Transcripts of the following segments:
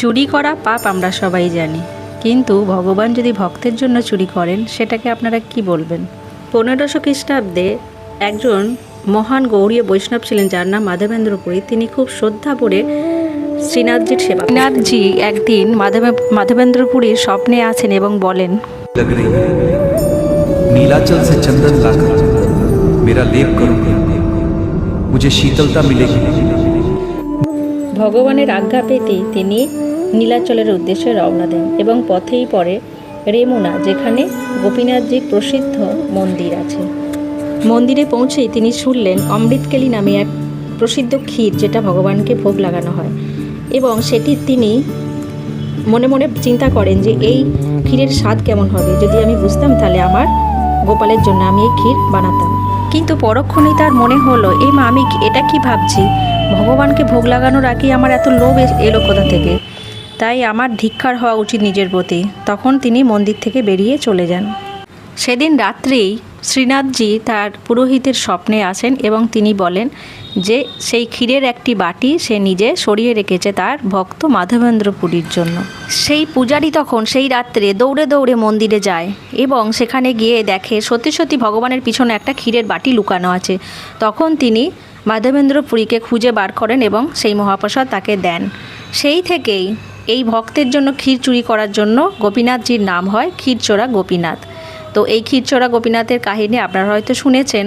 চুরি করা পাপ আমরা সবাই জানি, কিন্তু ভগবান যদি ভক্তের জন্য চুরি করেন সেটাকে আপনারা কি বলবেন? 1500 খ্রিস্টাব্দে একজন মহান গৌড়ীয় বৈষ্ণব ছিলেন যার নাম মাধবেন্দ্র পুরী। তিনি খুব শ্রদ্ধা করে শ্রীনাথজির সেবা। শ্রীনাথজি একদিন মাধবেন্দ্র পুরীর স্বপ্নে আছেন এবং বলেন, नीलाचल से चंदन लाकर मेरा लेप करूंगा, मुझे शीतलता मिलेगी। ভগবানের আজ্ঞা পেতেই তিনি নীলাচলের উদ্দেশ্যে রওনা দেন এবং পথেই পড়ে রেমুনা, যেখানে গোপীনাথজির প্রসিদ্ধ মন্দির আছে। মন্দিরে পৌঁছেই তিনি শুনলেন অমৃতকেলি নামে এক প্রসিদ্ধ ক্ষীর, যেটা ভগবানকে ভোগ লাগানো হয়, এবং সেটি তিনি মনে মনে চিন্তা করেন যে এই ক্ষীরের স্বাদ কেমন হবে। যদি আমি বুঝতাম তাহলে আমার গোপালের জন্য আমি এই ক্ষীর বানাতাম। কিন্তু পরক্ষণেই তার মনে হলো, মা আমি এটা কি ভাবছি, ভগবানকে ভোগ লাগানোর আগে আমার এত লোভ এলো কোথা থেকে? তাই আমার ধিক্কার হওয়া উচিত নিজের প্রতি। তখন তিনি মন্দির থেকে বেরিয়ে চলে যান। সেদিন রাত্রেই শ্রীনাথজি তার পুরোহিতের স্বপ্নে আসেন এবং তিনি বলেন যে সেই ক্ষীরের একটি বাটি সে নিজে সরিয়ে রেখেছে তার ভক্ত মাধবেন্দ্র পুরীর জন্য। সেই পূজারী তখন সেই রাত্রে দৌড়ে দৌড়ে মন্দিরে যায় এবং সেখানে গিয়ে দেখে সত্যি সত্যি ভগবানের পিছনে একটা ক্ষীরের বাটি লুকানো আছে। তখন তিনি মাধবেন্দ্র পুরীকে খুঁজে বার করেন এবং সেই মহাপ্রসাদ তাকে দেন। সেই থেকেই এই ভক্তের জন্য ক্ষীর চুরি করার জন্য গোপীনাথজির নাম হয় ক্ষীরচোরা গোপীনাথ। তো এই ক্ষীরচোরা গোপীনাথের কাহিনী আপনারা হয়তো শুনেছেন।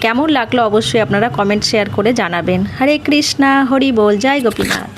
কেমন লাগলো অবশ্যই আপনারা কমেন্ট শেয়ার করে জানাবেন। হরে কৃষ্ণা, হরি বল, জয় গোপীনাথ।